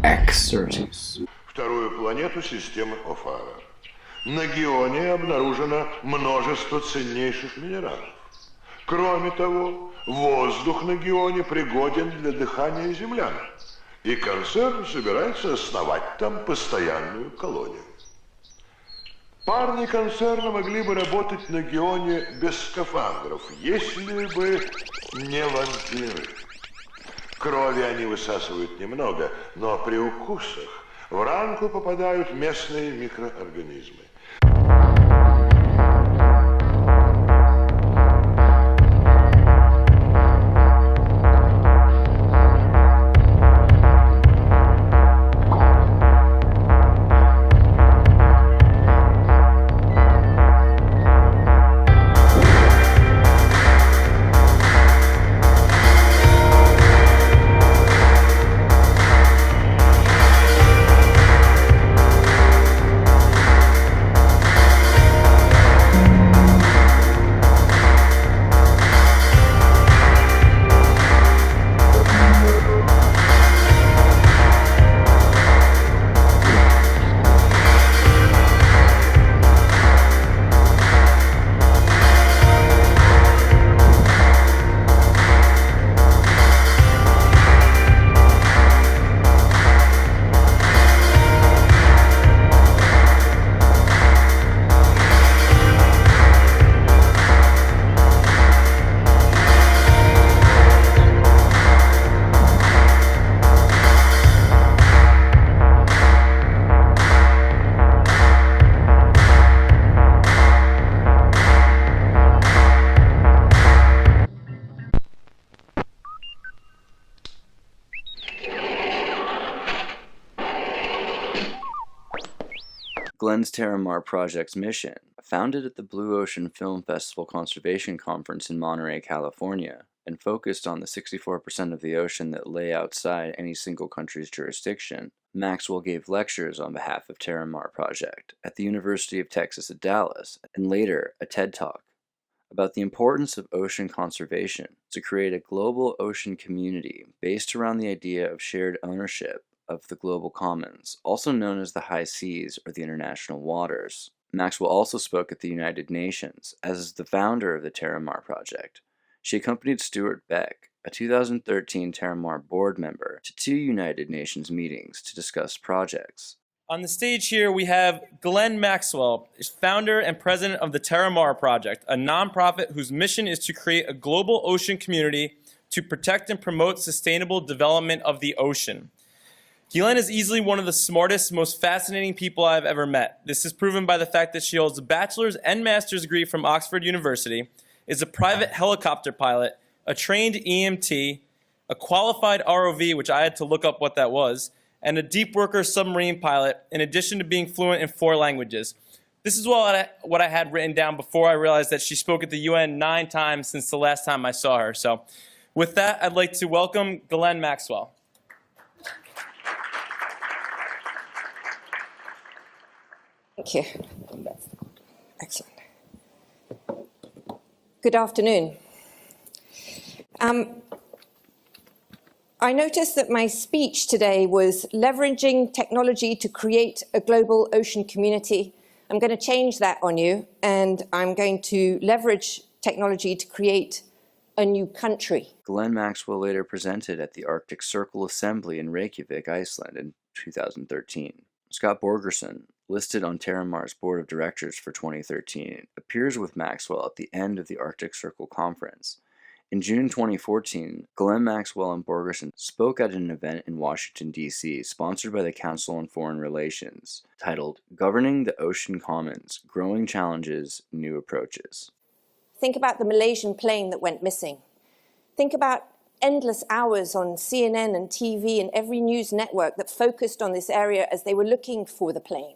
Xirtus. Вторую планету системы Офара. На Геоне обнаружено множество ценнейших минералов. Кроме того, воздух на Геоне пригоден для дыхания землян. И концерн собирается основать там постоянную колонию. Парни концерна могли бы работать на Геоне без скафандров, если бы не вампиры. Крови они высасывают немного, но при укусах в ранку попадают местные микроорганизмы. Glenn's TerraMar Project's mission, founded at the Blue Ocean Film Festival Conservation Conference in Monterey, California, and focused on the 64% of the ocean that lay outside any single country's jurisdiction, Maxwell gave lectures on behalf of TerraMar Project at the University of Texas at Dallas, and later a TED Talk, about the importance of ocean conservation to create a global ocean community based around the idea of shared ownership of the global commons, also known as the high seas or the international waters. Maxwell also spoke at the United Nations as the founder of the TerraMar Project. She accompanied Stuart Beck, a 2013 TerraMar board member, to 2 United Nations meetings to discuss projects. On the stage here, we have Glenn Maxwell, founder and president of the TerraMar Project, a nonprofit whose mission is to create a global ocean community to protect and promote sustainable development of the ocean. Glenn is easily one of the smartest, most fascinating people I've ever met. This is proven by the fact that she holds a bachelor's and master's degree from Oxford University, is a private helicopter pilot, a trained EMT, a qualified ROV, which I had to look up what that was, and a deep worker submarine pilot, in addition to being fluent in 4 languages. This is what I had written down before I realized that she spoke at the UN 9 times since the last time I saw her. So with that, I'd like to welcome Glenn Maxwell. Thank you. Excellent. Good afternoon. I noticed that my speech today was leveraging technology to create a global ocean community. I'm going to change that on you, and I'm going to leverage technology to create a new country. Glenn Maxwell later presented at the Arctic Circle Assembly in Reykjavik, Iceland in 2013. Scott Borgerson, listed on TerraMar's board of directors for 2013, appears with Maxwell at the end of the Arctic Circle Conference. In June 2014, Glenn Maxwell and Borgerson spoke at an event in Washington, D.C., sponsored by the Council on Foreign Relations, titled Governing the Ocean Commons, Growing Challenges, New Approaches. Think about the Malaysian plane that went missing. Think about endless hours on CNN and TV and every news network that focused on this area as they were looking for the plane.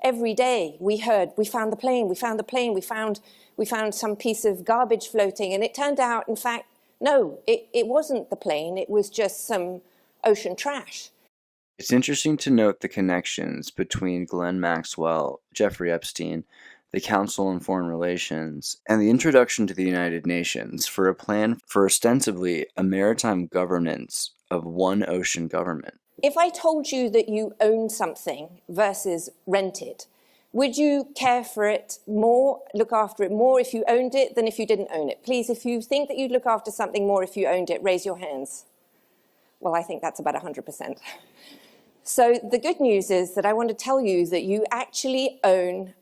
Every day we heard, we found the plane, we found the plane, we found some piece of garbage floating. And it turned out, in fact, no, it wasn't the plane. It was just some ocean trash. It's interesting to note the connections between Glenn Maxwell, Jeffrey Epstein, the Council on Foreign Relations, and the introduction to the United Nations for a plan for ostensibly a maritime governance of one ocean government. If I told you that you own something versus rent it, would you care for it more, look after it more if you owned it than if you didn't own it? Please, if you think that you'd look after something more if you owned it, raise your hands. Well, I think that's about 100%. So the good news is that I want to tell you that you actually own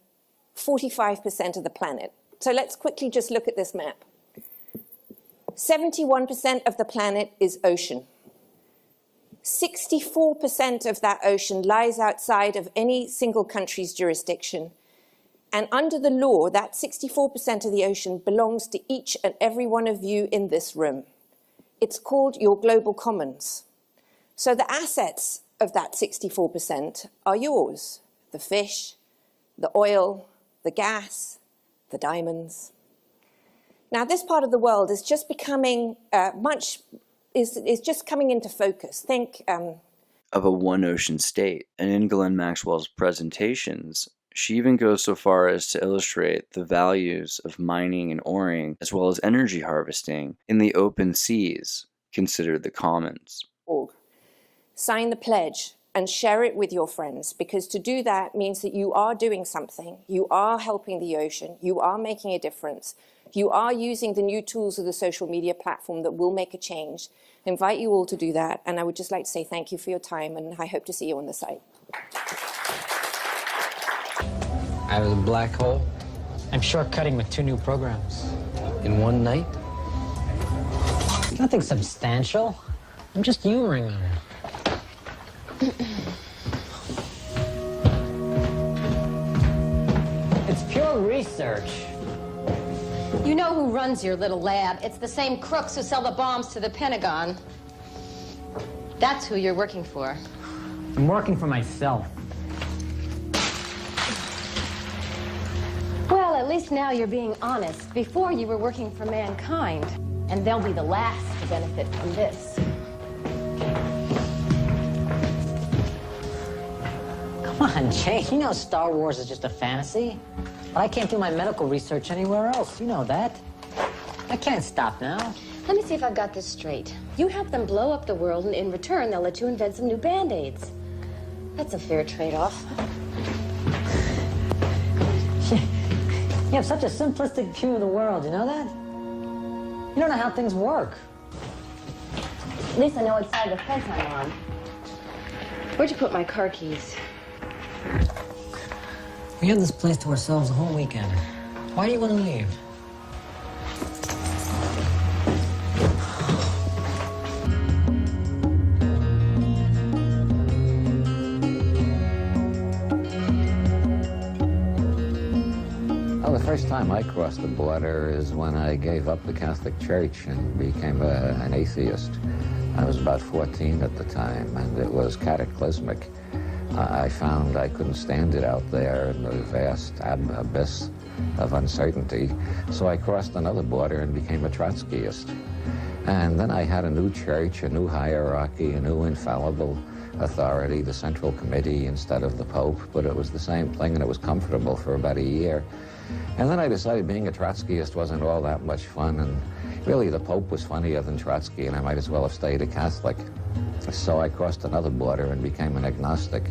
45% of the planet. So let's quickly just look at this map. 71% of the planet is ocean. 64% of that ocean lies outside of any single country's jurisdiction. And under the law, that 64% of the ocean belongs to each and every one of you in this room. It's called your global commons. So the assets of that 64% are yours. The fish, the oil, the gas, the diamonds. Now, this part of the world is just becoming is just coming into focus. Think of a one ocean state. And in Glenn Maxwell's presentations, she even goes so far as to illustrate the values of mining and oring, as well as energy harvesting, in the open seas, considered the commons. Sign the pledge and share it with your friends, because to do that means that you are doing something. You are helping the ocean. You are making a difference. You are using the new tools of the social media platform that will make a change. I invite you all to do that. And I would just like to say thank you for your time, and I hope to see you on the site. I was a black hole. I'm shortcutting with 2 new programs. In one night? Nothing substantial. I'm just humoring them. It's pure research. You know who runs your little lab. It's the same crooks who sell the bombs to the Pentagon. That's who you're working for. I'm working for myself. Well, at least now you're being honest. Before, you were working for mankind. And they'll be the last to benefit from this. Come on, Jane. You know Star Wars is just a fantasy. But I can't do my medical research anywhere else. You know that. I can't stop now. Let me see if I've got this straight. You help them blow up the world, and in return, they'll let you invent some new Band-Aids. That's a fair trade-off. You have such a simplistic view of the world, you know that? You don't know how things work. At least I know what side of the fence I'm on. Where'd you put my car keys? We had this place to ourselves the whole weekend. Why do you want to leave? Well, the first time I crossed the border is when I gave up the Catholic Church and became an atheist. I was about 14 at the time, and it was cataclysmic. I found I couldn't stand it out there in the vast abyss of uncertainty, so I crossed another border and became a Trotskyist. And then I had a new church, a new hierarchy, a new infallible authority, the Central Committee instead of the Pope, but it was the same thing, and it was comfortable for about a year. And then I decided being a Trotskyist wasn't all that much fun, and really the Pope was funnier than Trotsky, and I might as well have stayed a Catholic. So I crossed another border and became an agnostic.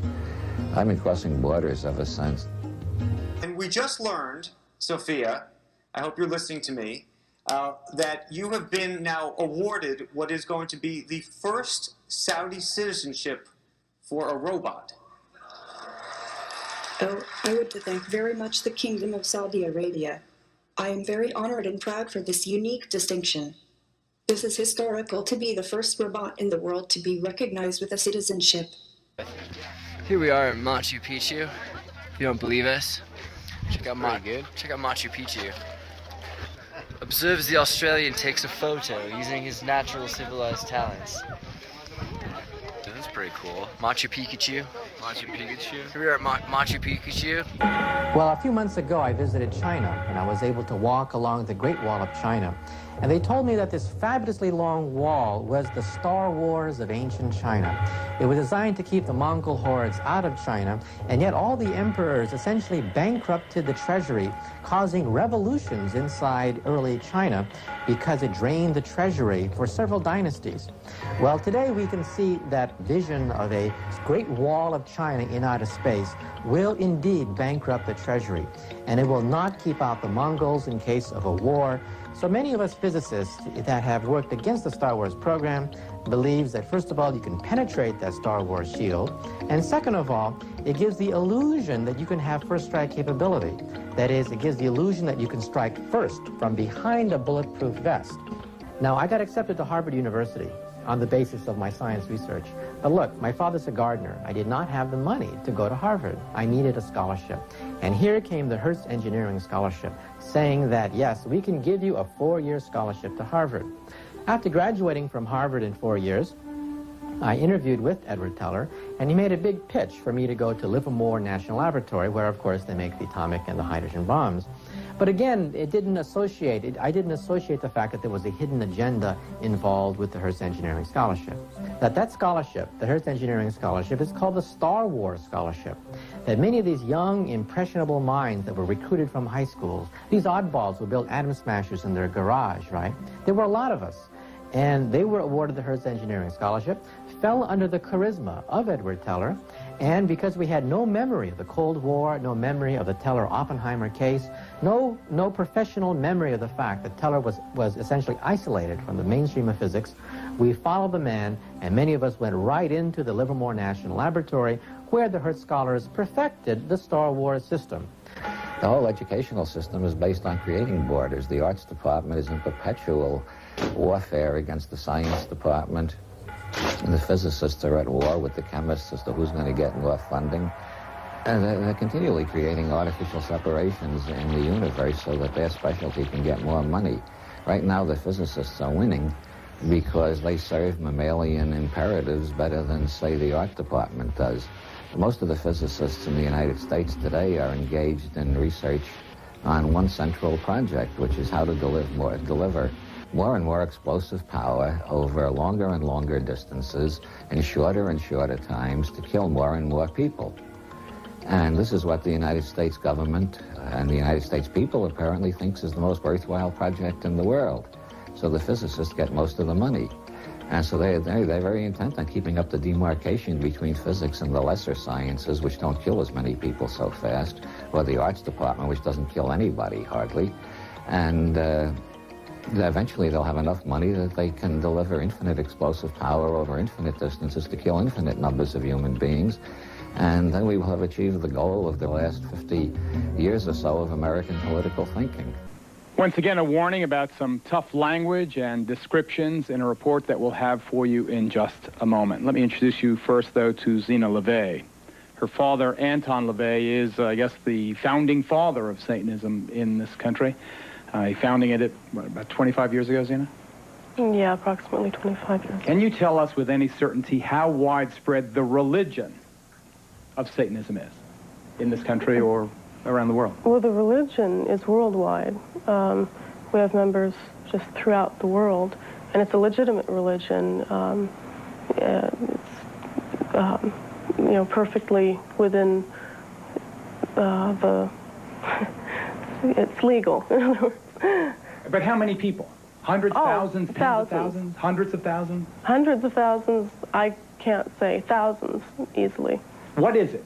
I've been crossing borders ever since. And we just learned, Sophia, I hope you're listening to me, that you have been now awarded what is going to be the first Saudi citizenship for a robot. Oh, I would to thank very much the Kingdom of Saudi Arabia. I am very honored and proud for this unique distinction. This is historical to be the first robot in the world to be recognized with a citizenship. Here we are at Machu Picchu. If you don't believe us, check out Machu Picchu. Observe as the Australian takes a photo using his natural civilized talents. That's pretty cool. Machu Picchu. Machu Picchu. Here we are at Machu Picchu. Well, a few months ago, I visited China, and I was able to walk along the Great Wall of China. And they told me that this fabulously long wall was the Star Wars of ancient China. It was designed to keep the Mongol hordes out of China, and yet all the emperors essentially bankrupted the treasury, causing revolutions inside early China because it drained the treasury for several dynasties. Well, today we can see that vision of a great wall of China in outer space will indeed bankrupt the treasury, and it will not keep out the Mongols in case of a war. So many of us physicists that have worked against the Star Wars program believes that, first of all, you can penetrate that Star Wars shield, and second of all, it gives the illusion that you can have first strike capability. That is, it gives the illusion that you can strike first from behind a bulletproof vest. Now, I got accepted to Harvard University on the basis of my science research. But look, my father's a gardener. I did not have the money to go to Harvard. I needed a scholarship. And here came the Xirtus Engineering Scholarship, saying that, yes, we can give you a 4-year scholarship to Harvard. After graduating from Harvard in 4 years, I interviewed with Edward Teller, and he made a big pitch for me to go to Livermore National Laboratory, where, of course, they make the atomic and the hydrogen bombs. But again, I didn't associate the fact that there was a hidden agenda involved with the Xirtus Engineering Scholarship. That scholarship, the Xirtus Engineering Scholarship, is called the Star Wars Scholarship. That many of these young, impressionable minds that were recruited from high schools, these oddballs who built atom smashers in their garage, right? There were a lot of us. And they were awarded the Xirtus Engineering Scholarship, fell under the charisma of Edward Teller, and because we had no memory of the Cold War, no memory of the Teller-Oppenheimer case, no professional memory of the fact that Teller was essentially isolated from the mainstream of physics, we followed the man, and many of us went right into the Livermore National Laboratory, where the Xirtus scholars perfected the Star Wars system. The whole educational system is based on creating borders. The arts department is in perpetual warfare against the science department. And the physicists are at war with the chemists as to who's going to get more funding. And they're continually creating artificial separations in the universe so that their specialty can get more money. Right now, the physicists are winning because they serve mammalian imperatives better than, say, the art department does. Most of the physicists in the United States today are engaged in research on one central project, which is how to deliver more and more explosive power over longer and longer distances in shorter and shorter times to kill more and more people. And this is what the United States government and the United States people apparently thinks is the most worthwhile project in the world. So the physicists get most of the money. And so they're very intent on keeping up the demarcation between physics and the lesser sciences, which don't kill as many people so fast, or the arts department, which doesn't kill anybody hardly. And eventually they'll have enough money that they can deliver infinite explosive power over infinite distances to kill infinite numbers of human beings. And then we will have achieved the goal of the last 50 years or so of American political thinking. Once again, a warning about some tough language and descriptions in a report that we'll have for you in just a moment. Let me introduce you first, though, to Zena LaVey. Her father, Anton LaVey, is, I guess, the founding father of Satanism in this country. He founding it about 25 years ago, Zena? Yeah, approximately 25 years. Can you tell us with any certainty how widespread the religion of Satanism is in this country or around the world? Well, the religion is worldwide. We have members just throughout the world, and it's a legitimate religion. It's perfectly within the. It's legal. But how many people? Hundreds, thousands, tens of thousands, hundreds of thousands? Hundreds of thousands, I can't say. Thousands, easily. What is it?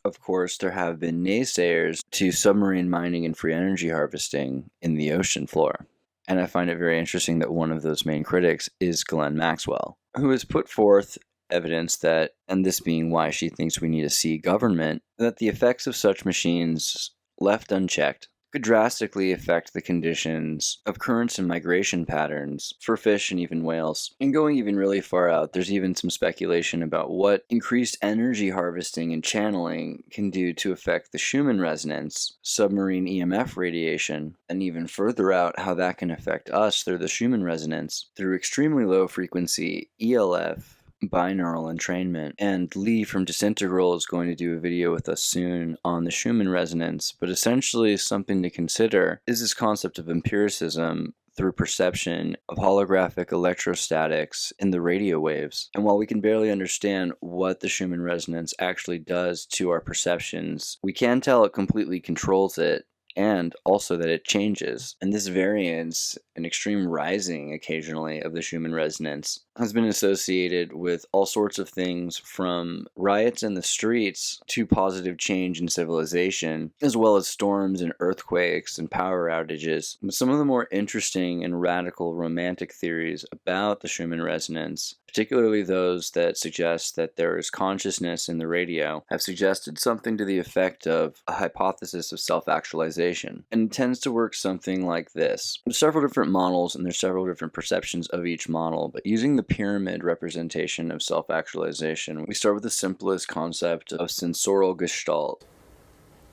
Of course, there have been naysayers to submarine mining and free energy harvesting in the ocean floor. And I find it very interesting that one of those main critics is Ghislaine Maxwell, who has put forth evidence that, and this being why she thinks we need a sea government, that the effects of such machines, left unchecked, could drastically affect the conditions of currents and migration patterns for fish and even whales. And going even really far out, there's even some speculation about what increased energy harvesting and channeling can do to affect the Schumann resonance, submarine EMF radiation, and even further out how that can affect us through the Schumann resonance through extremely low frequency ELF, binaural entrainment. And Lee from Disintegral is going to do a video with us soon on the Schumann resonance, but essentially something to consider is this concept of empiricism through perception of holographic electrostatics in the radio waves. And while we can barely understand what the Schumann resonance actually does to our perceptions, we can tell it completely controls it, and also that it changes. And this variance, an extreme rising occasionally of the Schumann resonance, has been associated with all sorts of things from riots in the streets to positive change in civilization, as well as storms and earthquakes and power outages. But some of the more interesting and radical romantic theories about the Schumann resonance, particularly those that suggest that there is consciousness in the radio, have suggested something to the effect of a hypothesis of self-actualization. And it tends to work something like this. There's several different models and there's several different perceptions of each model, but using the pyramid representation of self-actualization, we start with the simplest concept of sensorial gestalt.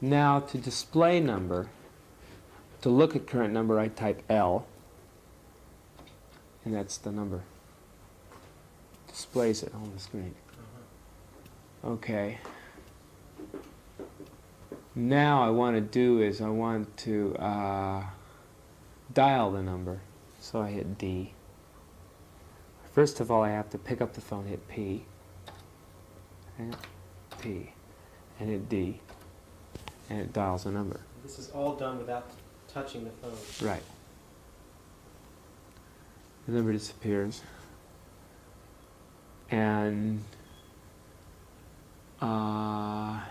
Now to display number, to look at current number, I type L, and that's the number. Displays it on the screen. Okay. Now I want to do is I want to dial the number. So I hit D. First of all, I have to pick up the phone, hit P, and P, and hit D, and it dials a number. This is all done without touching the phone. Right. The number disappears. And auto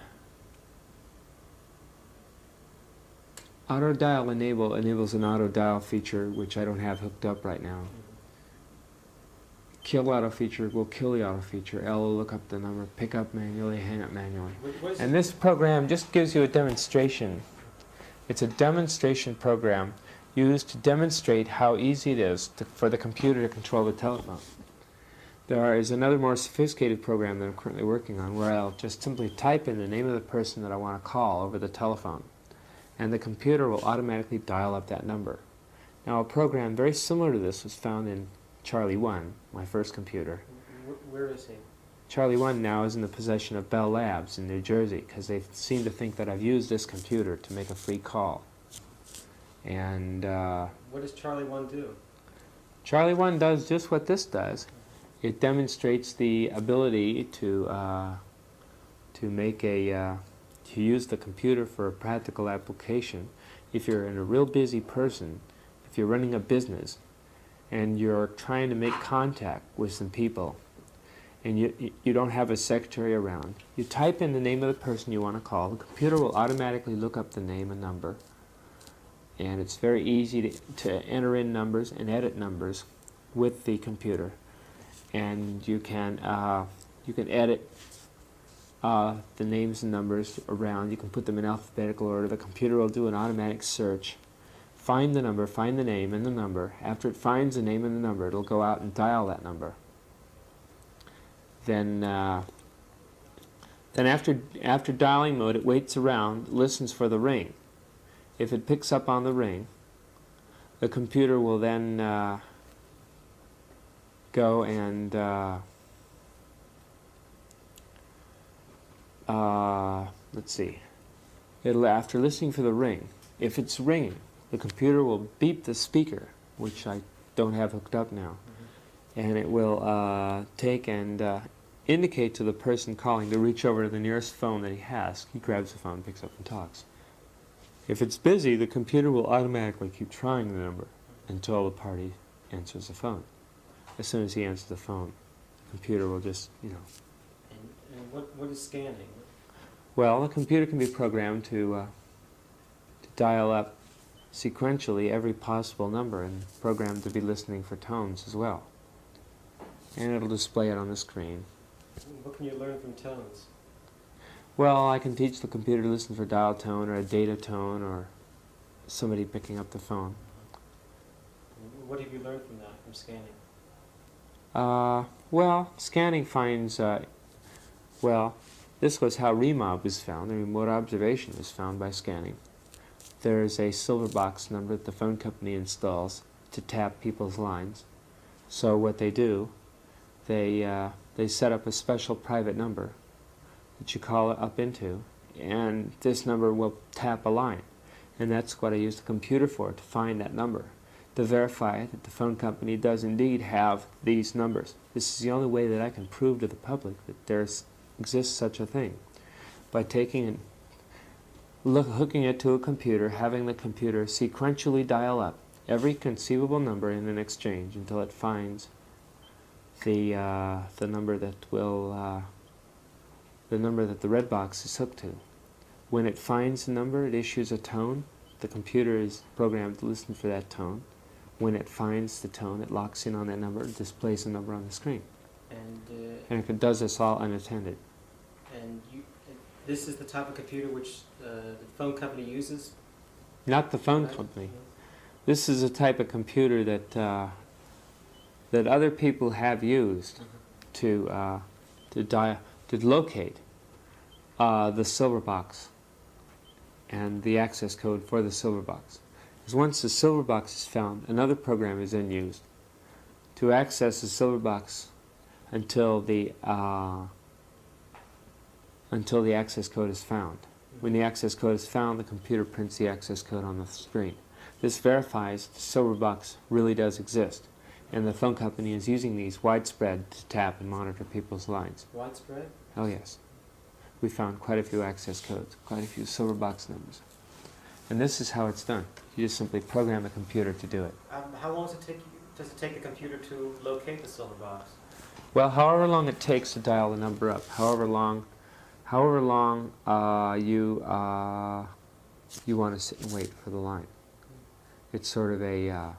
dial enables an auto dial feature which I don't have hooked up right now. Kill auto feature will kill the auto feature. L will look up the number, pick up manually, hang up manually. And this program just gives you a demonstration. It's a demonstration program used to demonstrate how easy it is for the computer to control the telephone. There is another more sophisticated program that I'm currently working on where I'll just simply type in the name of the person that I want to call over the telephone, and the computer will automatically dial up that number. Now a program very similar to this was found in Charlie 1, my first computer. Where is he? Charlie 1 now is in the possession of Bell Labs in New Jersey because they seem to think that I've used this computer to make a free call. And what does Charlie 1 do? Charlie 1 does just what this does. It demonstrates the ability to make to use the computer for a practical application. If you're a real busy person, if you're running a business, and you're trying to make contact with some people, and you don't have a secretary around, you type in the name of the person you want to call. The computer will automatically look up the name and number, and it's very easy to enter in numbers and edit numbers with the computer. And you can edit the names and numbers around. You can put them in alphabetical order. The computer will do an automatic search, find the number, find the name and the number. After it finds the name and the number, it'll go out and dial that number. Then after dialing mode, it waits around, listens for the ring. If it picks up on the ring, the computer will then go and let's see. It'll, after listening for the ring, if it's ringing, the computer will beep the speaker, which I don't have hooked up now, and it will take and indicate to the person calling to reach over to the nearest phone that he has. He grabs the phone, picks up, and talks. If it's busy, the computer will automatically keep trying the number until the party answers the phone. As soon as he answers the phone, the computer will just, And what is scanning? Well, the computer can be programmed to dial up sequentially every possible number and programmed to be listening for tones as well. And it'll display it on the screen. What can you learn from tones? Well, I can teach the computer to listen for dial tone or a data tone or somebody picking up the phone. What have you learned from that, from scanning? Well, scanning finds, well, this was how REMOB was found. The remote observation was found by scanning. There's a silver box number that the phone company installs to tap people's lines. So what they do, they set up a special private number that you call it up into, and this number will tap a line. And that's what I use the computer for, to find that number. to verify that the phone company does indeed have these numbers. This is the only way that I can prove to the public that there exists such a thing, by taking and hooking it to a computer, having the computer sequentially dial up every conceivable number in an exchange until it finds the number that will the number that the red box is hooked to. When it finds the number, it issues a tone. The computer is programmed to listen for that tone. When it finds the tone, it locks in on that number and displays the number on the screen. And it does this all unattended. And this is the type of computer which the phone company uses? Not the phone company. This is a type of computer that that other people have used to locate the silver box and the access code for the silver box. Because once the silver box is found, another program is then used to access the silver box until the access code is found. When the access code is found, the computer prints the access code on the screen. This verifies the silver box really does exist, and the phone company is using these widespread to tap and monitor people's lines. Widespread? Oh yes. We found quite a few access codes, quite a few silver box numbers. And this is how it's done. You just simply program the computer to do it. How long does it take the computer to locate the silver box? Well, however long it takes to dial the number up, however long you want to sit and wait for the line. It's sort of a,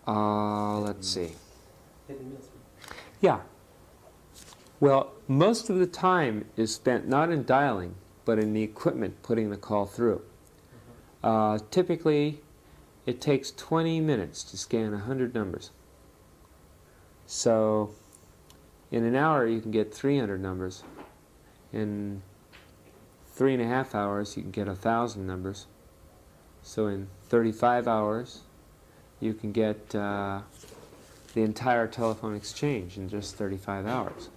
let's see. Yeah. Well, most of the time is spent not in dialing, but in the equipment putting the call through. Typically, it takes 20 minutes to scan 100 numbers. So, in an hour, you can get 300 numbers. In 3.5 hours, you can get 1,000 numbers. So in 35 hours, you can get the entire telephone exchange in just 35 hours.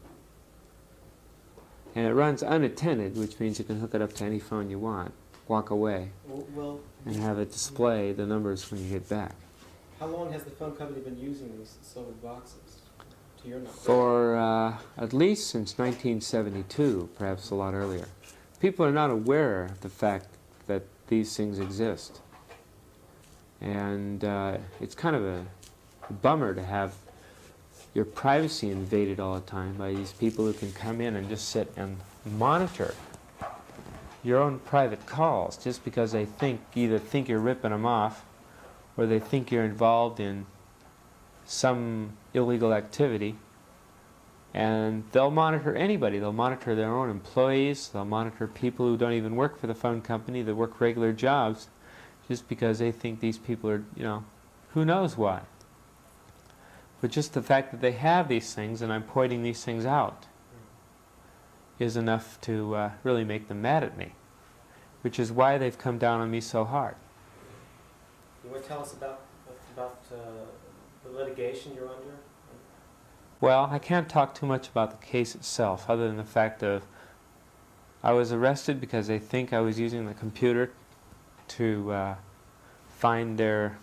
And it runs unattended, which means you can hook it up to any phone you want, walk away, and have it display the numbers when you get back. How long has the phone company been using these silver boxes, to your knowledge? For at least since 1972, perhaps a lot earlier. People are not aware of the fact that these things exist. And it's kind of a bummer to have your privacy invaded all the time by these people who can come in and just sit and monitor your own private calls just because they either think you're ripping them off or they think you're involved in some illegal activity. And they'll monitor anybody. They'll monitor their own employees. They'll monitor people who don't even work for the phone company, that work regular jobs, just because they think these people are, who knows why. But just the fact that they have these things, and I'm pointing these things out, is enough to really make them mad at me, which is why they've come down on me so hard. You want to tell us about the litigation you're under? Well, I can't talk too much about the case itself, other than the fact of I was arrested because they think I was using the computer to find their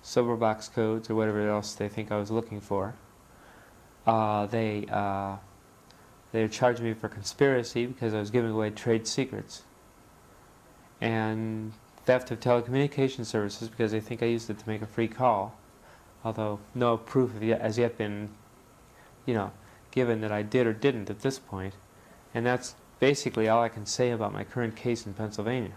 silver box codes or whatever else they think I was looking for. They charged me for conspiracy because I was giving away trade secrets, and theft of telecommunication services because they think I used it to make a free call, although no proof has yet been given that I did or didn't at this point. And that's basically all I can say about my current case in Pennsylvania.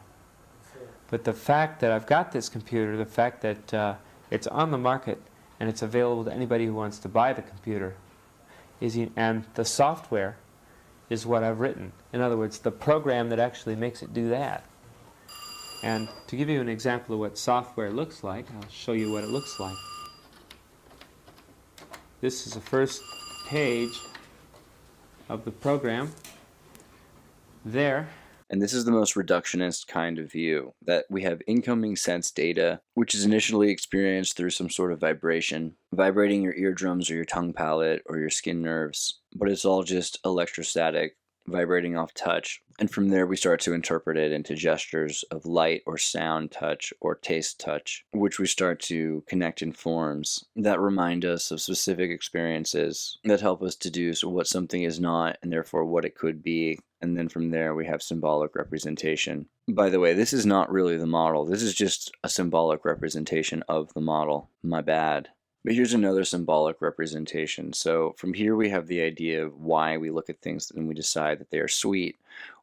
But the fact that I've got this computer, the fact that it's on the market and it's available to anybody who wants to buy the computer, and the software is what I've written. In other words, the program that actually makes it do that. And to give you an example of what software looks like, I'll show you what it looks like. This is the first page of the program. There. And this is the most reductionist kind of view, that we have incoming sense data, which is initially experienced through some sort of vibration, vibrating your eardrums or your tongue palate or your skin nerves, but it's all just electrostatic vibrating off touch, and from there we start to interpret it into gestures of light or sound touch or taste touch, which we start to connect in forms that remind us of specific experiences that help us deduce what something is not and therefore what it could be, and then from there we have symbolic representation. By the way, this is not really the model, this is just a symbolic representation of the model. My bad. But here's another symbolic representation. So from here we have the idea of why we look at things and we decide that they are sweet,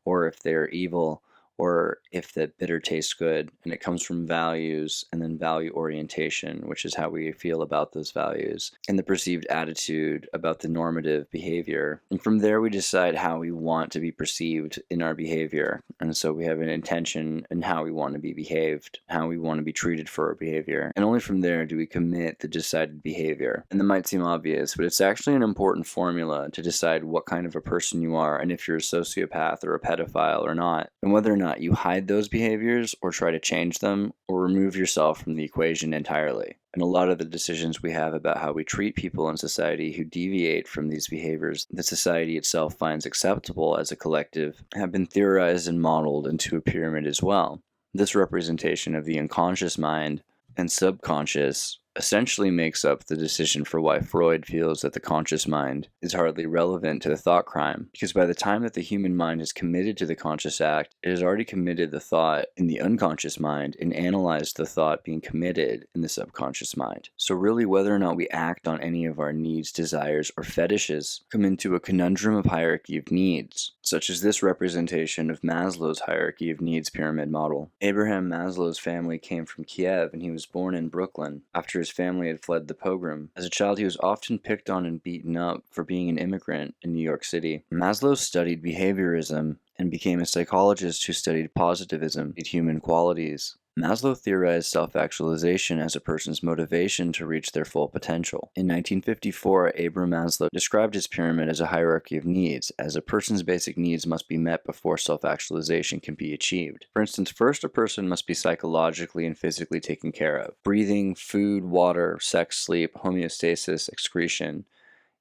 or if they're evil, or if the bitter tastes good, and it comes from values and then value orientation, which is how we feel about those values, and the perceived attitude about the normative behavior. And from there we decide how we want to be perceived in our behavior. And so we have an intention in how we want to be behaved, how we want to be treated for our behavior. And only from there do we commit the decided behavior. And that might seem obvious, but it's actually an important formula to decide what kind of a person you are, and if you're a sociopath or a pedophile or not, and whether or not you hide those behaviors or try to change them or remove yourself from the equation entirely. And a lot of the decisions we have about how we treat people in society who deviate from these behaviors that society itself finds acceptable as a collective have been theorized and modeled into a pyramid as well. This representation of the unconscious mind and subconscious essentially makes up the decision for why Freud feels that the conscious mind is hardly relevant to the thought crime, because by the time that the human mind is committed to the conscious act, it has already committed the thought in the unconscious mind and analyzed the thought being committed in the subconscious mind. So really, whether or not we act on any of our needs, desires, or fetishes come into a conundrum of hierarchy of needs, such as this representation of Maslow's hierarchy of needs pyramid model. Abraham Maslow's family came from Kiev, and he was born in Brooklyn after his family had fled the pogrom. As a child, he was often picked on and beaten up for being an immigrant in New York City. Maslow studied behaviorism and became a psychologist who studied positivism and human qualities. Maslow theorized self-actualization as a person's motivation to reach their full potential. In 1954, Abraham Maslow described his pyramid as a hierarchy of needs, as a person's basic needs must be met before self-actualization can be achieved. For instance, first a person must be psychologically and physically taken care of. Breathing, food, water, sex, sleep, homeostasis, excretion,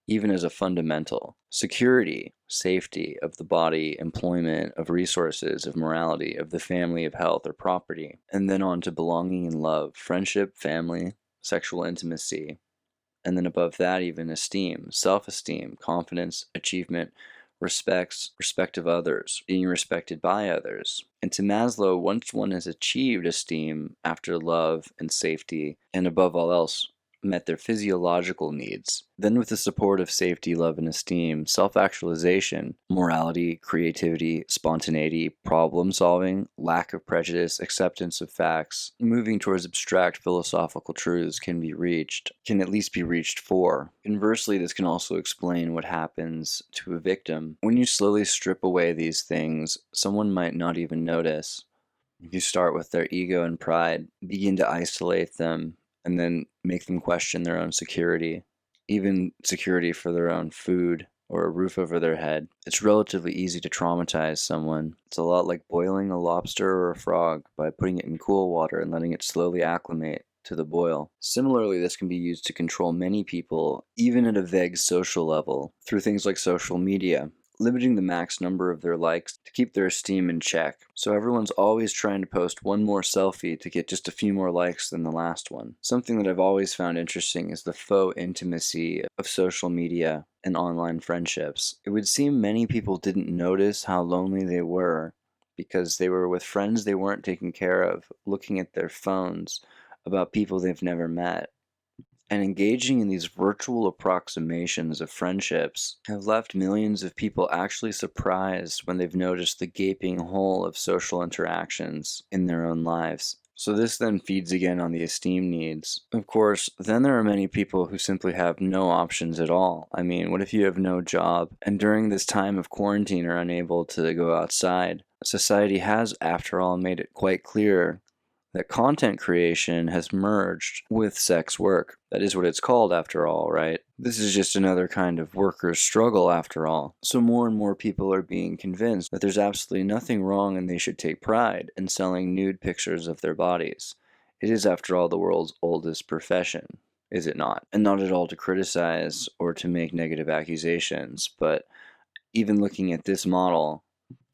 even as a fundamental. Security, safety of the body, employment, of resources, of morality, of the family, of health or property. And then on to belonging and love, friendship, family, sexual intimacy. And then above that even esteem, self-esteem, confidence, achievement, respect of others, being respected by others. And to Maslow, once one has achieved esteem after love and safety, and above all else, met their physiological needs, then with the support of safety, love, and esteem, self-actualization, morality, creativity, spontaneity, problem-solving, lack of prejudice, acceptance of facts, moving towards abstract philosophical truths can at least be reached for. Conversely, this can also explain what happens to a victim. When you slowly strip away these things, someone might not even notice. If you start with their ego and pride, begin to isolate them, and then make them question their own security, even security for their own food or a roof over their head. It's relatively easy to traumatize someone. It's a lot like boiling a lobster or a frog by putting it in cool water and letting it slowly acclimate to the boil. Similarly, this can be used to control many people, even at a vague social level, through things like social media, limiting the max number of their likes to keep their esteem in check. So everyone's always trying to post one more selfie to get just a few more likes than the last one. Something that I've always found interesting is the faux intimacy of social media and online friendships. It would seem many people didn't notice how lonely they were because they were with friends they weren't taking care of, looking at their phones about people they've never met. And engaging in these virtual approximations of friendships have left millions of people actually surprised when they've noticed the gaping hole of social interactions in their own lives. So this then feeds again on the esteem needs. Of course, then there are many people who simply have no options at all. I mean, what if you have no job and during this time of quarantine are unable to go outside? Society has, after all, made it quite clear that content creation has merged with sex work. That is what it's called after all, right? This is just another kind of workers' struggle after all. So more and more people are being convinced that there's absolutely nothing wrong and they should take pride in selling nude pictures of their bodies. It is, after all, the world's oldest profession, is it not? And not at all to criticize or to make negative accusations, but Even looking at this model,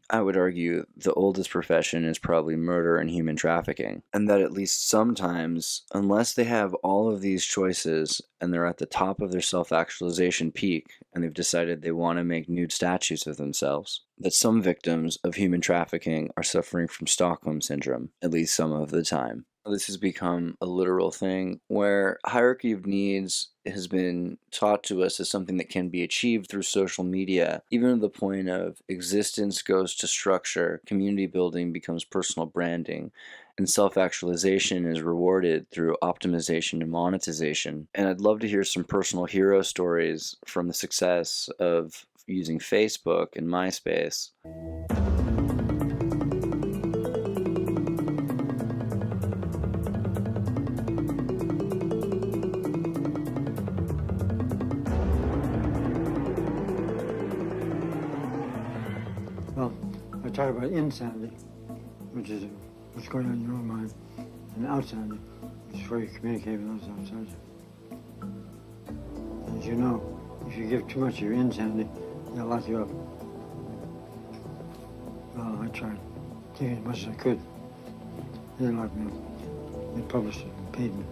I would argue the oldest profession is probably murder and human trafficking, and that at least sometimes, unless they have all of these choices and they're at the top of their self-actualization peak and they've decided they want to make nude statues of themselves, that some victims of human trafficking are suffering from Stockholm Syndrome, at least some of the time. This has become a literal thing where hierarchy of needs has been taught to us as something that can be achieved through social media, even to the point of existence goes to structure, community building becomes personal branding, and self-actualization is rewarded through optimization and monetization. And I'd love to hear some personal hero stories from the success of using Facebook and MySpace. Well, I talk about insanity, which is what's going on in your own mind, and outsanity, which is where you communicate with those outside you. As you know, if you give too much of your insanity, they'll lock you up. Well, I tried giving as much as I could. They didn't lock me up. They published it and paid me.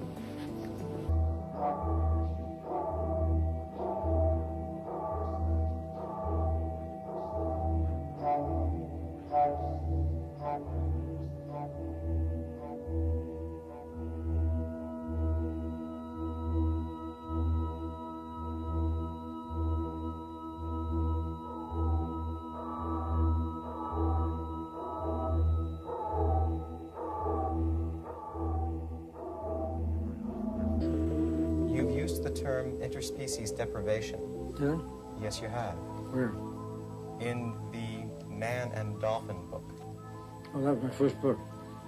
You've used the term interspecies deprivation. Did I? Yes, you have. Where? In the Man and Dolphin book. Oh, that was my first book.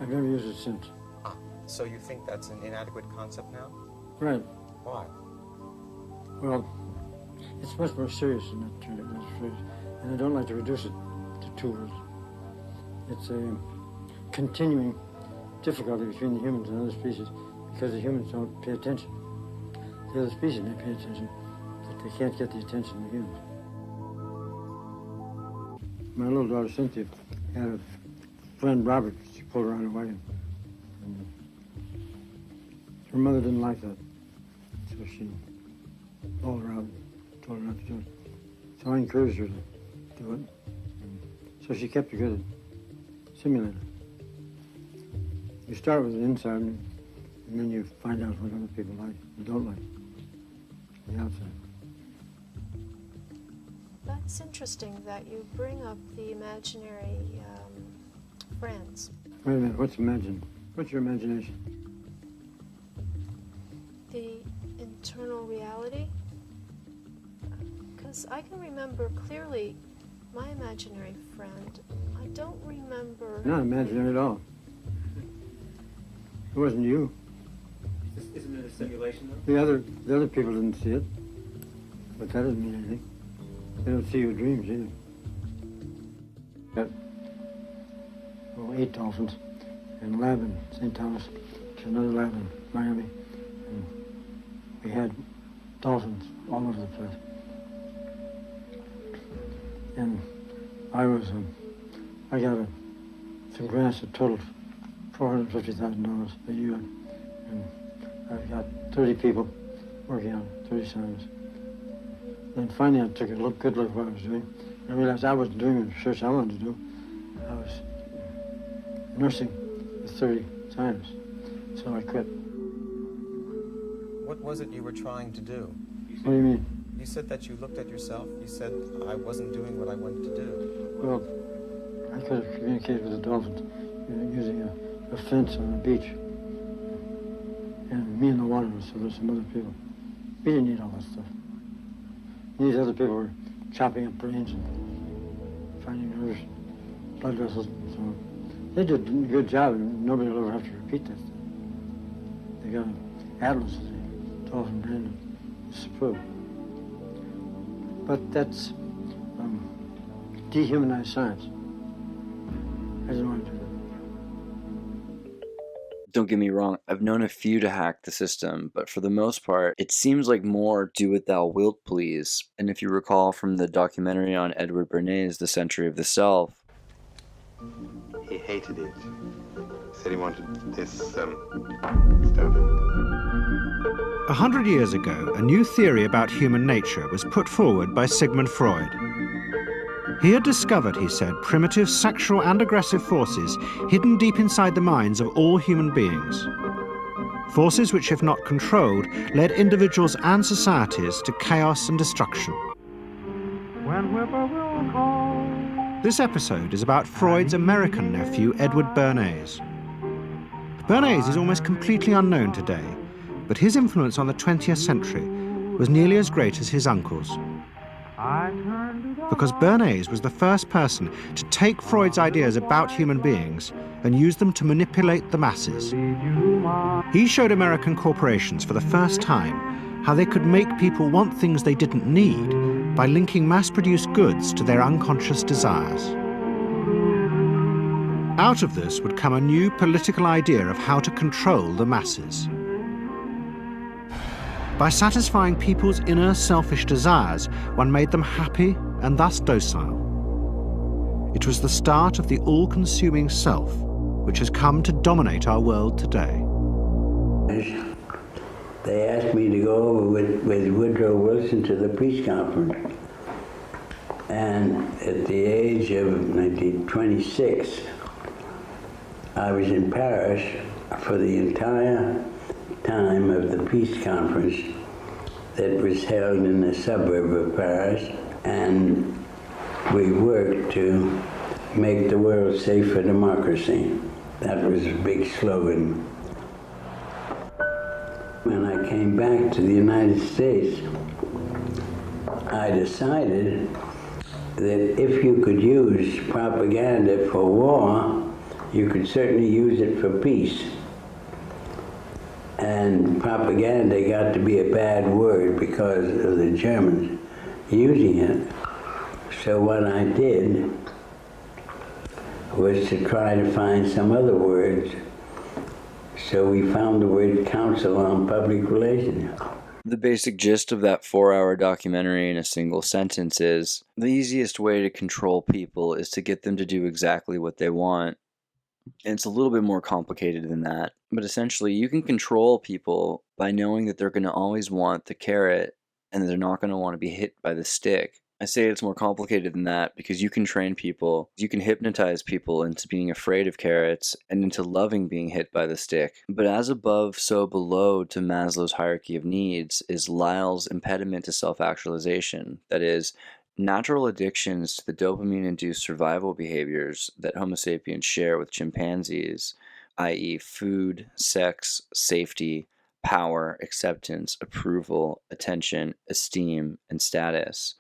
I've never used it since. Ah, so you think that's an inadequate concept now? Right. Why? Well, it's much more serious than that term, that phrase, and I don't like to reduce it to two words. It's a continuing difficulty between the humans and other species because the humans don't pay attention. The other species may pay attention, but they can't get the attention of the humans. My little daughter Cynthia had a friend Robert. She pulled her on a wagon. And her mother didn't like that, so she called her out and told her not to do it. So I encouraged her to do it. And so she kept a good simulator. You start with the inside, and then you find out what other people like and don't like. The outside. That's interesting that you bring up the imaginary friends. Wait a minute, what's your imagination? The internal reality? Because I can remember clearly my imaginary friend. I don't remember... Not imaginary at all. It wasn't you. Isn't it a simulation, though? The other people didn't see it, but that doesn't mean anything. They don't see your dreams either. Got 8 dolphins in a lab in St. Thomas, to another lab in Miami, and we had dolphins all over the place. And I got some grants that totaled $450,000 a year, and I've got 30 people working on 30 scientists. Then finally I took a good look at what I was doing. I realized I wasn't doing the research I wanted to do. I was nursing the 30 scientists, so I quit. What was it you were trying to do? What do you mean? You said that you looked at yourself. You said, I wasn't doing what I wanted to do. Well, I could have communicated with the dolphins using a fence on the beach. And me in the water, so there's some other people. We didn't need all that stuff. These other people were chopping up brains and finding nerves, blood vessels, and so on. They did a good job, and nobody will ever have to repeat that stuff. They got an atlas of the dolphin brain, and it's superb. But that's dehumanized science. I didn't want to do that. don't get me wrong, I've known a few to hack the system, but for the most part, it seems like more do what thou wilt please. And if you recall from the documentary on Edward Bernays' The Century of the Self, he hated it. Said he wanted this stuff. 100 years ago, a new theory about human nature was put forward by Sigmund Freud. He had discovered, he said, primitive sexual and aggressive forces hidden deep inside the minds of all human beings. Forces which, if not controlled, led individuals and societies to chaos and destruction. This episode is about Freud's American nephew, Edward Bernays. Bernays is almost completely unknown today, but his influence on the 20th century was nearly as great as his uncle's. Because Bernays was the first person to take Freud's ideas about human beings and use them to manipulate the masses. He showed American corporations for the first time how they could make people want things they didn't need by linking mass-produced goods to their unconscious desires. Out of this would come a new political idea of how to control the masses. By satisfying people's inner selfish desires, one made them happy and thus docile. It was the start of the all-consuming self, which has come to dominate our world today. They asked me to go over with Woodrow Wilson to the peace conference. And at the age of 26, I was in Paris for the entire time of the peace conference that was held in the suburb of Paris, and we worked to make the world safe for democracy. That was a big slogan. When I came back to the United States, I decided that if you could use propaganda for war, you could certainly use it for peace. And propaganda got to be a bad word because of the Germans using it. So what I did was to try to find some other words. So we found the word Council on Public Relations. the basic gist of that 4-hour documentary in a single sentence is, the easiest way to control people is to get them to do exactly what they want. And it's a little bit more complicated than that. But essentially, you can control people by knowing that they're going to always want the carrot and that they're not going to want to be hit by the stick. I say it's more complicated than that because you can train people, you can hypnotize people into being afraid of carrots and into loving being hit by the stick. But as above, so below to Maslow's hierarchy of needs is Lyell's impediment to self-actualization. That is, natural addictions to the dopamine-induced survival behaviors that Homo sapiens share with chimpanzees, i.e. food, sex, safety, power, acceptance, approval, attention, esteem, and status.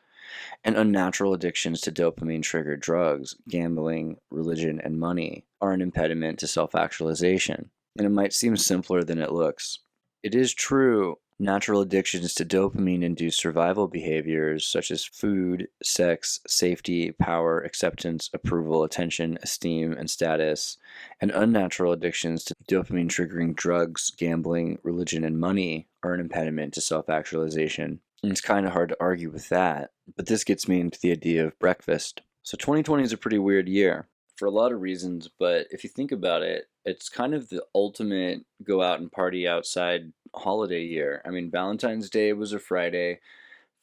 And unnatural addictions to dopamine-triggered drugs, gambling, religion, and money are an impediment to self-actualization. And it might seem simpler than it looks. It is true, natural addictions to dopamine-induced survival behaviors such as food, sex, safety, power, acceptance, approval, attention, esteem, and status, and unnatural addictions to dopamine-triggering drugs, gambling, religion, and money are an impediment to self-actualization. And it's kind of hard to argue with that, but this gets me into the idea of breakfast. So 2020 is a pretty weird year for a lot of reasons, but if you think about it, it's kind of the ultimate go out and party outside holiday year. I mean, Valentine's Day was a Friday,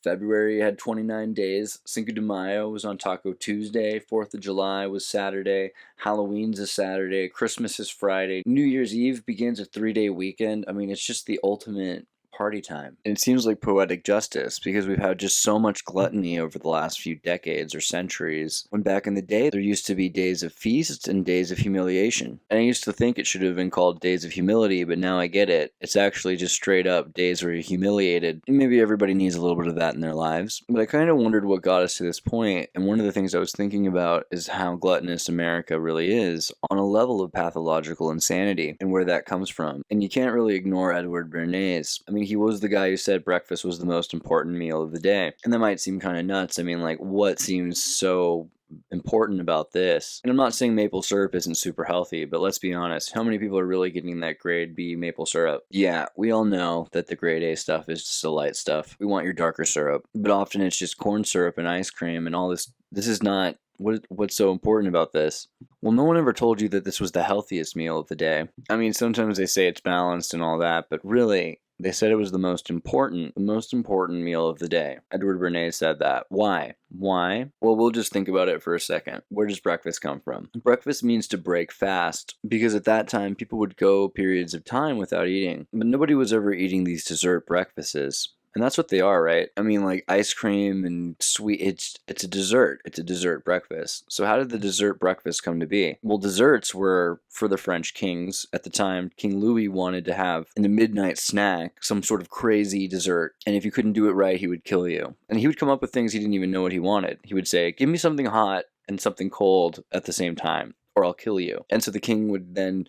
February had 29 days, Cinco de Mayo was on Taco Tuesday, 4th of July was Saturday, Halloween's a Saturday, Christmas is Friday, New Year's Eve begins a 3-day weekend. I mean, it's just the ultimate party time. And it seems like poetic justice because we've had just so much gluttony over the last few decades or centuries, when back in the day there used to be days of feast and days of humiliation. And I used to think it should have been called days of humility, but now I get it. It's actually just straight up days where you're humiliated. And maybe everybody needs a little bit of that in their lives. But I kind of wondered what got us to this point, and one of the things I was thinking about is how gluttonous America really is on a level of pathological insanity and where that comes from. And you can't really ignore Edward Bernays. I mean, he was the guy who said breakfast was the most important meal of the day. And that might seem kind of nuts. I mean, like, what seems so important about this. And I'm not saying maple syrup isn't super healthy, but let's be honest, how many people are really getting that grade B maple syrup? Yeah, we all know that the grade A stuff is just the light stuff. We want your darker syrup, but often it's just corn syrup and ice cream and all this. This is not what's so important about this. Well, no one ever told you that this was the healthiest meal of the day. I mean, sometimes they say it's balanced and all that, but really, they said it was the most important meal of the day. Edward Bernays said that. Why? Why? Well, we'll just think about it for a second. Where does breakfast come from? Breakfast means to break fast, because at that time, people would go periods of time without eating. But nobody was ever eating these dessert breakfasts. And that's what they are, right? I mean, like ice cream and sweet, it's a dessert. It's a dessert breakfast. So how did the dessert breakfast come to be? Well, desserts were for the French kings. At the time, King Louis wanted to have in the midnight snack some sort of crazy dessert. And if you couldn't do it right, he would kill you. And he would come up with things he didn't even know what he wanted. He would say, give me something hot and something cold at the same time, or I'll kill you. And so the king would then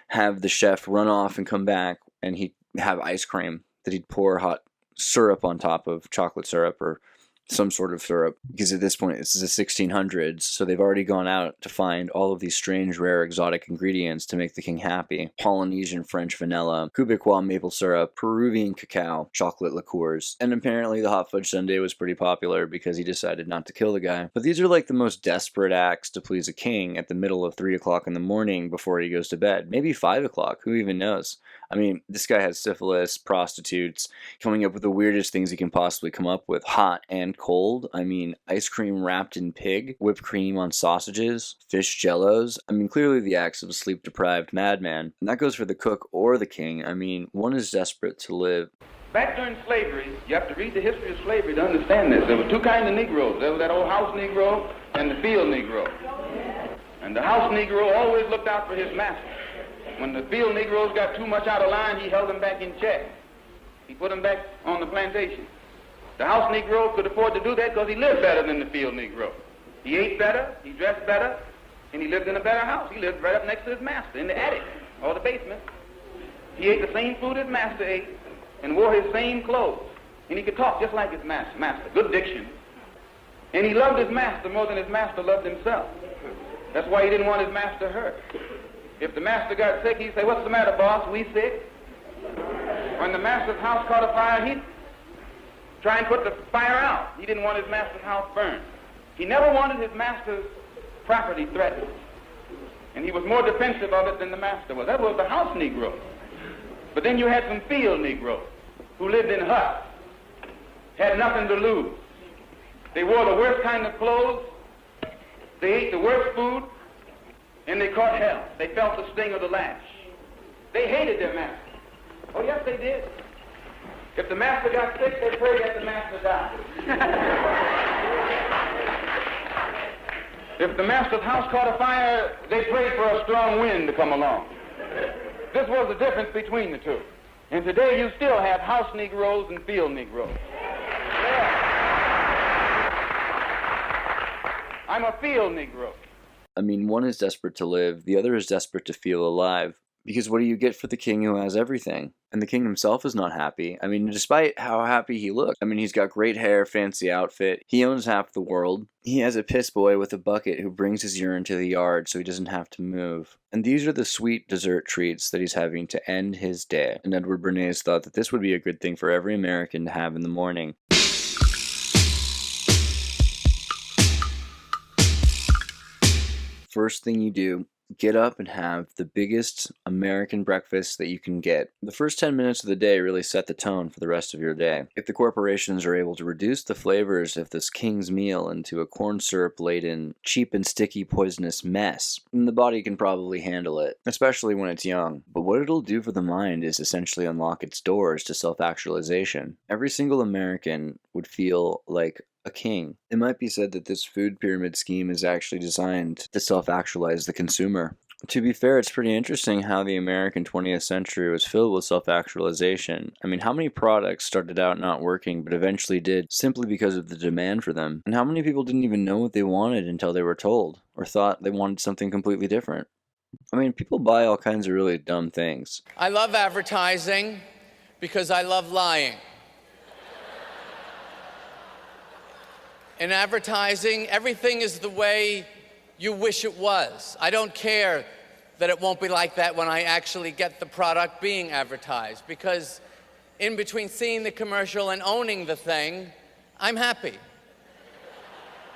have the chef run off and come back, and he'd have ice cream that he'd pour hot syrup on top of chocolate syrup or some sort of syrup, because at this point this is the 1600s, so they've already gone out to find all of these strange, rare, exotic ingredients to make the king happy. Polynesian French vanilla, Quebecois maple syrup, Peruvian cacao, chocolate liqueurs, and apparently the hot fudge sundae was pretty popular because he decided not to kill the guy. But these are like the most desperate acts to please a king at the middle of 3 o'clock in the morning before he goes to bed. Maybe 5 o'clock, who even knows? I mean, this guy has syphilis, prostitutes, coming up with the weirdest things he can possibly come up with, hot and cold. I mean, ice cream wrapped in pig, whipped cream on sausages, fish jellos. I mean, clearly the acts of a sleep-deprived madman. And that goes for the cook or the king. I mean, one is desperate to live. Back during slavery, you have to read the history of slavery to understand this. There were two kinds of Negroes. There was that old house Negro and the field Negro. And the house Negro always looked out for his master. When the field Negroes got too much out of line, he held them back in check. He put them back on the plantation. The house Negro could afford to do that because he lived better than the field Negro. He ate better, he dressed better, and he lived in a better house. He lived right up next to his master in the attic or the basement. He ate the same food his master ate and wore his same clothes. And he could talk just like his master. Good diction. And he loved his master more than his master loved himself. That's why he didn't want his master hurt. If the master got sick, he'd say, "What's the matter, boss? We sick?" When the master's house caught a fire, he'd try and put the fire out. He didn't want his master's house burned. He never wanted his master's property threatened. And he was more defensive of it than the master was. That was the house Negro. But then you had some field Negroes who lived in huts, had nothing to lose. They wore the worst kind of clothes, they ate the worst food, and they caught hell. They felt the sting of the lash. They hated their master. Oh, yes, they did. If the master got sick, they prayed that the master died. If the master's house caught a fire, they prayed for a strong wind to come along. This was the difference between the two. And today you still have house Negroes and field Negroes. I'm a field Negro. I mean, one is desperate to live, the other is desperate to feel alive. Because what do you get for the king who has everything? And the king himself is not happy. I mean, despite how happy he looks. I mean, he's got great hair, fancy outfit. He owns half the world. He has a piss boy with a bucket who brings his urine to the yard so he doesn't have to move. And these are the sweet dessert treats that he's having to end his day. And Edward Bernays thought that this would be a good thing for every American to have in the morning. First thing you do, get up and have the biggest American breakfast that you can get. The first 10 minutes of the day really set the tone for the rest of your day. If the corporations are able to reduce the flavors of this king's meal into a corn syrup-laden, cheap and sticky poisonous mess, then the body can probably handle it, especially when it's young. But what it'll do for the mind is essentially unlock its doors to self-actualization. Every single American would feel like a king. It might be said that this food pyramid scheme is actually designed to self-actualize the consumer. To be fair, it's pretty interesting how the American 20th century was filled with self-actualization. I mean, how many products started out not working but eventually did simply because of the demand for them? And how many people didn't even know what they wanted until they were told, or thought they wanted something completely different? I mean, people buy all kinds of really dumb things. I love advertising because I love lying. In advertising, everything is the way you wish it was. I don't care that it won't be like that when I actually get the product being advertised, because in between seeing the commercial and owning the thing, I'm happy.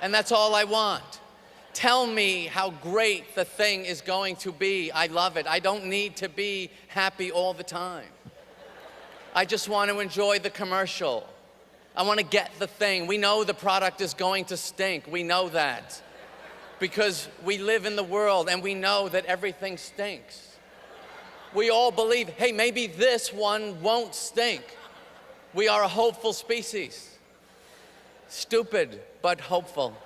And that's all I want. Tell me how great the thing is going to be. I love it. I don't need to be happy all the time. I just want to enjoy the commercial. I want to get the thing. We know the product is going to stink. We know that. Because we live in the world and we know that everything stinks. We all believe, hey, maybe this one won't stink. We are a hopeful species. Stupid, but hopeful.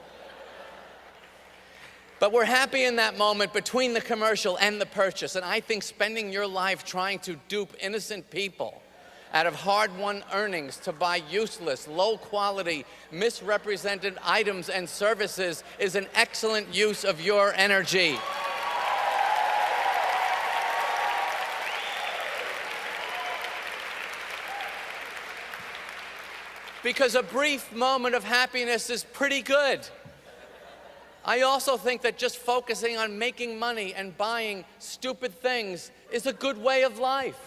But we're happy in that moment between the commercial and the purchase. And I think spending your life trying to dupe innocent people out of hard-won earnings to buy useless, low-quality, misrepresented items and services is an excellent use of your energy. Because a brief moment of happiness is pretty good. I also think that just focusing on making money and buying stupid things is a good way of life.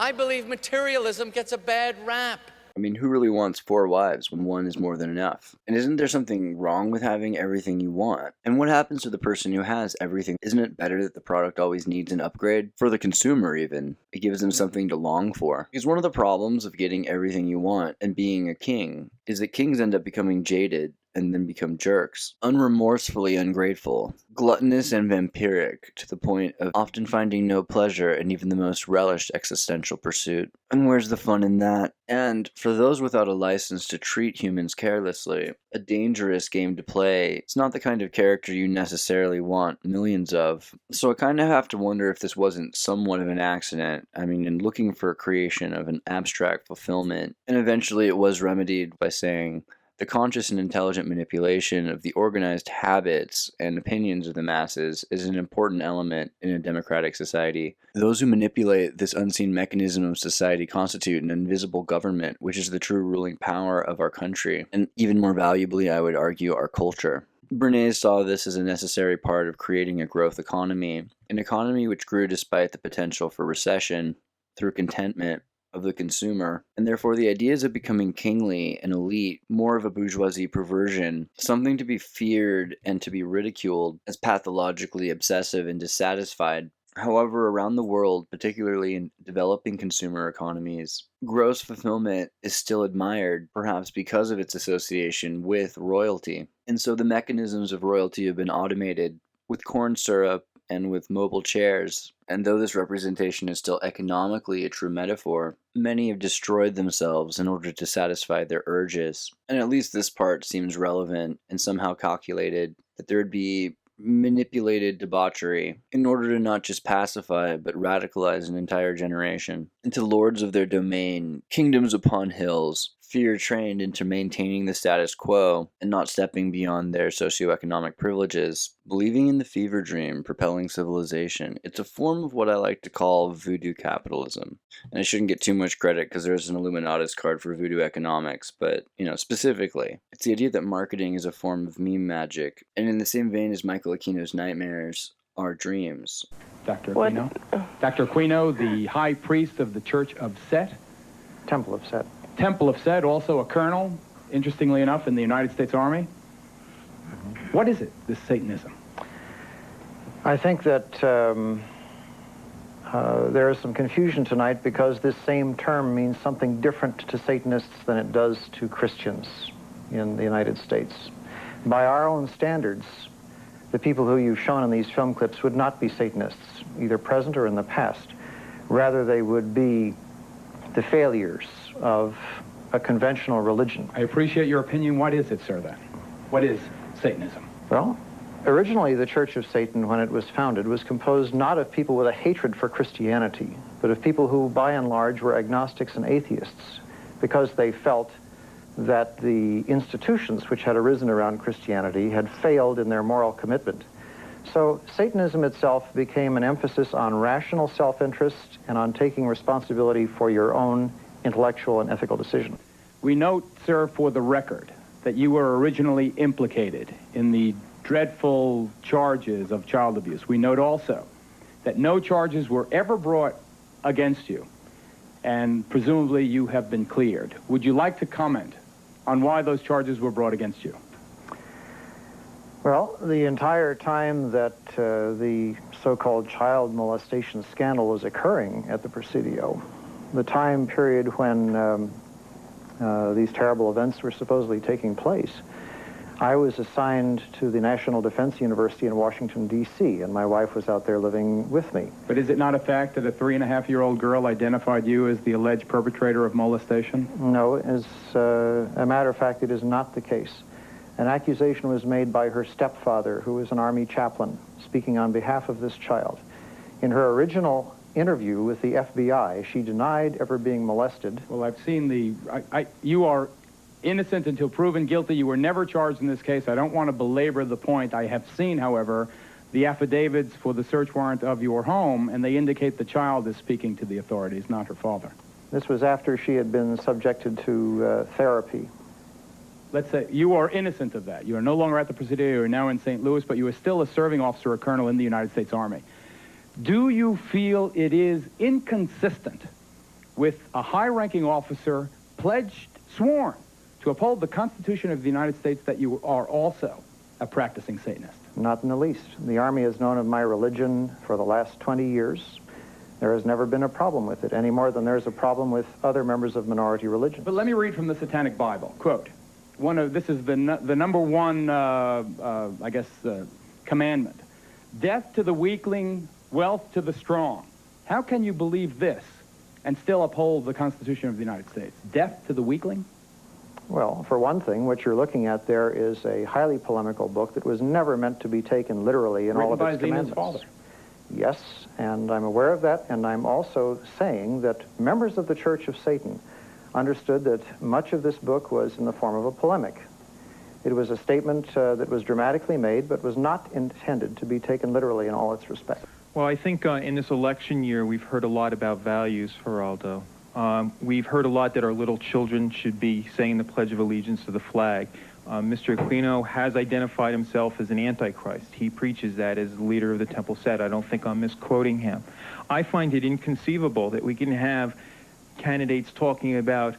I believe materialism gets a bad rap. I mean, who really wants 4 wives when one is more than enough? And isn't there something wrong with having everything you want? And what happens to the person who has everything? Isn't it better that the product always needs an upgrade? For the consumer, even. It gives them something to long for. Because one of the problems of getting everything you want and being a king is that kings end up becoming jaded and then become jerks. Unremorsefully ungrateful, gluttonous and vampiric, to the point of often finding no pleasure in even the most relished existential pursuit. And where's the fun in that? And for those without a license to treat humans carelessly, a dangerous game to play. It's not the kind of character you necessarily want millions of. So I kind of have to wonder if this wasn't somewhat of an accident. I mean, in looking for a creation of an abstract fulfillment. And eventually it was remedied by saying, the conscious and intelligent manipulation of the organized habits and opinions of the masses is an important element in a democratic society. Those who manipulate this unseen mechanism of society constitute an invisible government, which is the true ruling power of our country, and even more valuably, I would argue, our culture. Bernays saw this as a necessary part of creating a growth economy, an economy which grew despite the potential for recession through contentment of the consumer, and therefore the ideas of becoming kingly and elite, more of a bourgeoisie perversion, something to be feared and to be ridiculed as pathologically obsessive and dissatisfied. However, around the world, particularly in developing consumer economies, gross fulfillment is still admired, perhaps because of its association with royalty. And so the mechanisms of royalty have been automated with corn syrup and with mobile chairs, and though this representation is still economically a true metaphor, many have destroyed themselves in order to satisfy their urges. And at least this part seems relevant and somehow calculated, that there would be manipulated debauchery in order to not just pacify but radicalize an entire generation into lords of their domain, kingdoms upon hills, fear trained into maintaining the status quo and not stepping beyond their socioeconomic privileges, believing in the fever dream propelling civilization. It's a form of what I like to call voodoo capitalism. And I shouldn't get too much credit because there's an Illuminatus card for voodoo economics, but, specifically, it's the idea that marketing is a form of meme magic. And in the same vein as Michael Aquino's nightmares are dreams. Dr. Aquino? Dr. Aquino, the high priest of the Church of Set? Temple of Set. Temple of Set, also a colonel, interestingly enough, in the United States Army. What is it, this Satanism? I think that there is some confusion tonight because this same term means something different to Satanists than it does to Christians in the United States. By our own standards, the people who you've shown in these film clips would not be Satanists, either present or in the past. Rather, they would be the failures of a conventional religion. I appreciate your opinion. What is it, sir, then? What is Satanism? Well, originally the Church of Satan, when it was founded, was composed not of people with a hatred for Christianity, but of people who, by and large, were agnostics and atheists, because they felt that the institutions which had arisen around Christianity had failed in their moral commitment. So Satanism itself became an emphasis on rational self-interest and on taking responsibility for your own intellectual and ethical decision. We note, sir, for the record, that you were originally implicated in the dreadful charges of child abuse. We note also that no charges were ever brought against you, and presumably you have been cleared. Would you like to comment on why those charges were brought against you? Well, the entire time that the so-called child molestation scandal was occurring at the Presidio, the time period when these terrible events were supposedly taking place, I was assigned to the National Defense University in Washington, D.C., and my wife was out there living with me. But is it not a fact that a 3.5-year-old girl identified you as the alleged perpetrator of molestation? No, as a matter of fact, it is not the case. An accusation was made by her stepfather, who was an Army chaplain, speaking on behalf of this child. In her original interview with the FBI, she denied ever being molested. Well, I've seen the... you are innocent until proven guilty. You were never charged in this case. I don't want to belabor the point. I have seen, however, the affidavits for the search warrant of your home, and they indicate the child is speaking to the authorities, not her father. This was after she had been subjected to therapy. Let's say you are innocent of that. You are no longer at the Presidio. You are now in St. Louis, but you are still a serving officer or colonel in the United States Army. Do you feel it is inconsistent with a high-ranking officer sworn to uphold the Constitution of the United States that you are also a practicing Satanist? Not in the least. The Army has known of my religion for the last 20 years. There has never been a problem with it, any more than there's a problem with other members of minority religions. But let me read from the Satanic Bible. Quote, this is the number one, commandment. Death to the weakling, wealth to the strong. How can you believe this and still uphold the Constitution of the United States? Death to the weakling? Well, for one thing, what you're looking at there is a highly polemical book that was never meant to be taken literally in all of its commandments. Father. Yes, and I'm aware of that, and I'm also saying that members of the Church of Satan understood that much of this book was in the form of a polemic. It was a statement that was dramatically made, but was not intended to be taken literally in all its respects. Well, I think in this election year, we've heard a lot about values, Geraldo. We've heard a lot that our little children should be saying the Pledge of Allegiance to the flag. Mr. Aquino has identified himself as an antichrist. He preaches that as the leader of the Temple Set. I don't think I'm misquoting him. I find it inconceivable that we can have candidates talking about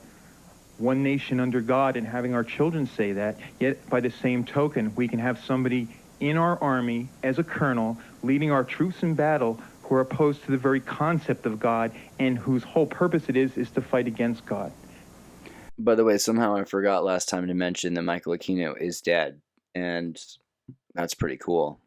one nation under God and having our children say that, yet by the same token, we can have somebody in our army as a colonel leading our troops in battle who are opposed to the very concept of God and whose whole purpose it is to fight against God. By the way, somehow I forgot last time to mention that Michael Aquino is dead, and that's pretty cool.